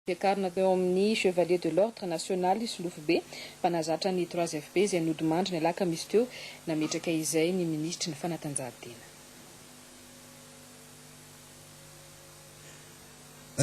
Fiakarana teo amin'ny Chevalier de l'Ordre National Solofo be mpanazatra ny 3FB izay nodimandry ny alaka misy teo nametraka izay ny ministry ny fanatanjahantena.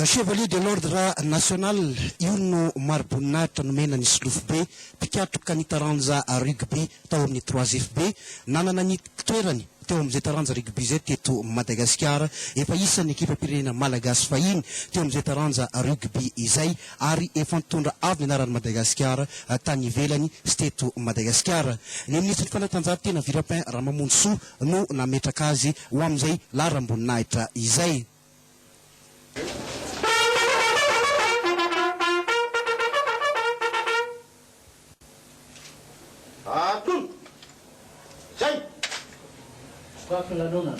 Chevalier de l'Ordre National io no maro-boninahitra nomena ny Solofo be mpikatroka ny taranja rugby tao amin'ny 3FB nanana ny toerany teo amin'izay taranja rugby izay teto Madagasikara efa isan'ny ekipa pirenena malagasy fahiny teo amin'izay taranja rugby izay ary efa nitondra avy ny anaran'ny Madagasikara tany ivelany sy teto Madagasikara. Ny ministry ny fanatanjahantena Virapin Ramamonsoa no nametraka azy ho amin'izay laram-boninahitra izay. Filanonana.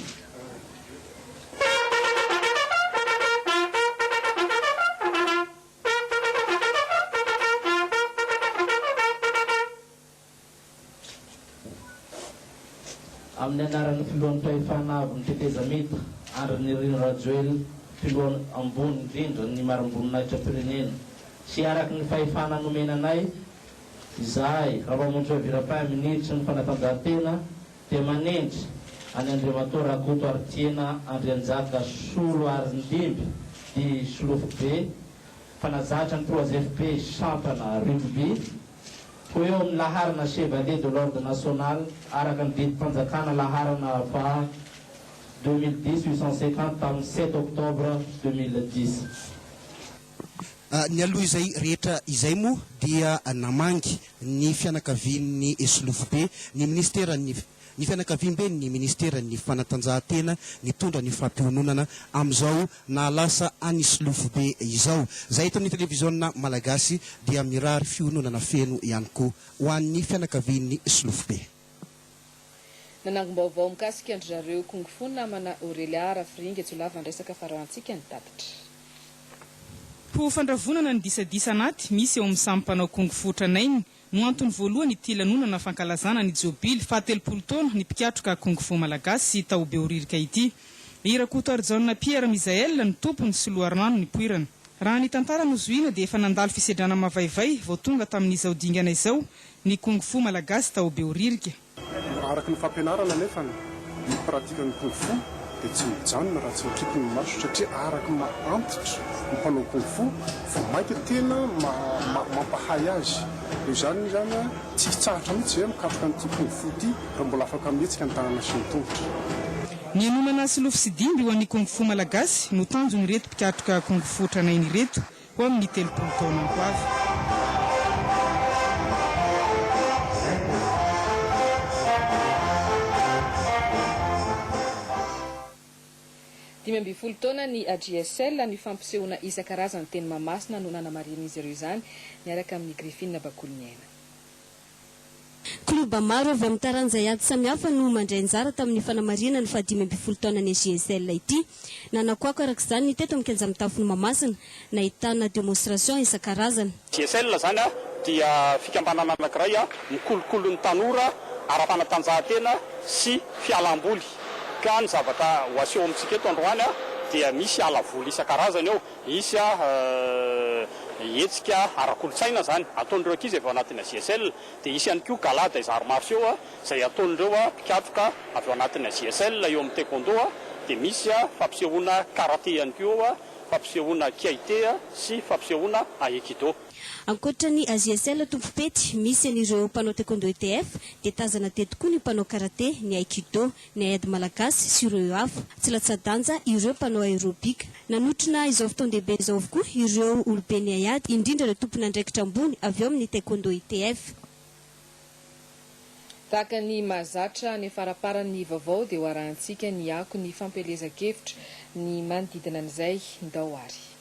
Amin'ny anaran'ny filohan'ny fahefana avy ny tetezamita ary ny Rino Rajoel filohan ambony indrindra ny marom-boninahitra pirenena sy araky ny fahefana nomenanay izahay Ramamonsoa Virapin ministry ny fanatanjahantena dia manendry any Andriamatora Rakoto Aritiana Andrianjaka Solo Arindimby di Solofo be mpanazatra ny 3FB championnat rugby ho eo amin'ny laharana Chevalier de l'Ordre National araka ny didim-panjakana laharana fa 2010-850 tamin'ny 7 octobre 2010. Ny aloha izay rehetra izay moa dia namangy ny fianakavian'ny Solofo be ny ministera ny fianakaviam-be ny ministera ny fanatanjahantena nitondra ny fampiononana amin'izao na lasa any Solofo be izao. Zay eto amin'ny televiziona malagasy dia mirary fiononana feno ihany koa ho an'ny fianakavian'ny Solofo be. Nanangom-baovao mikasika andry zareo kongofo namana Aurelia Arafiringa Tsolava andresaka farahantsika ny tatitra. Ho fandravonana ny disadisa anaty misy eo amin'ny samy mpanao kongofotra nainy no antony voalohany ity lanonana fankalazana ny Jobily fahatelopolo taona ny mpikatroka kongofo malagasy sy tao beoririka ity. Irakoto Arjaona Pierre Misael ny tompony sy loharano ny poirana. Raha ny tantara no zoina dia efa nandalo fisedrana mavaivay vao tonga tamin'izao dingana izao ny kongofo malagasy tao beoririka. Araky ny fampianarana nefa ny pratika ny kongofo dia tsy mijanona raha tsy mikiky ny maso satria araky maantitra ny mpanao kongofo fa mainka tena mampahay azy. Io zany tsy hitsahatra mihitsy hoe mikatroka n'ity kongofo ity raha mbola afaka mihetsika ny tanana sy ny tongotra. Ny anomana Solofo sy Dimby ho an'ny kongofo malagasy no tanjony reto mpikatroka kongofotra nainy reto ho amin'ny 30 taona ho avy. 15 taona ny AGSL ny fampisehoana isan-karazany teny Mahamasina no nanamarian'izy ireo izany miaraka amin'ny Griffine Bakoliniaina. Kluba maro avy amin'ny taranja iady samihafa no mandray anjara tamin'ny fanamariana ny 15 taona ny AGSL ity. Nanakoako arak'izany ny teto amin'ny Kenjamitafo Mahamasina nahitana demonstration isan-karazany. AGSL zany dia fikambanana anankiray mikolokolo ny tanora ara-panatanjahantena sy fialamboly. Ka ny zavatra ho aseho amintsika eto androany dia misy alavoly isan-karazany eo, misy hetsika ara-kolotsaina zany ataon'ireo ankizy avy ao anatin'ny AGSL, dia isy ihany koa galada izary marseau izay ataon'ireo mpikatroka avy ao anatin'ny AGSL eo amin'ny taekwondo, dia misy fampisehoana karaté ihany koa, fampisehoana kiaité sy fampisehoana aikido. Ankoatra ny AGSL tompopety misy an'ireo mpanao taekwondo ETF dia tazana teto koa ny mpanao karaté, ny aikido, ny aide malagasy sy ireo hafa. Tsy latsa-danja ireo mpanao aérobika. Nanotrona izao fotoan-dehibe izao avokoa ireo olobe ny aiady indrindra ireo tompona andraikitra ambony avy eo amin'ny taekwondo ETF. Tahaka ny mahazatra ny faraparan'ny vaovao dia ho arahantsika ny ako ny fampelezan-kevitra ny manodidina an'izay ndao ary.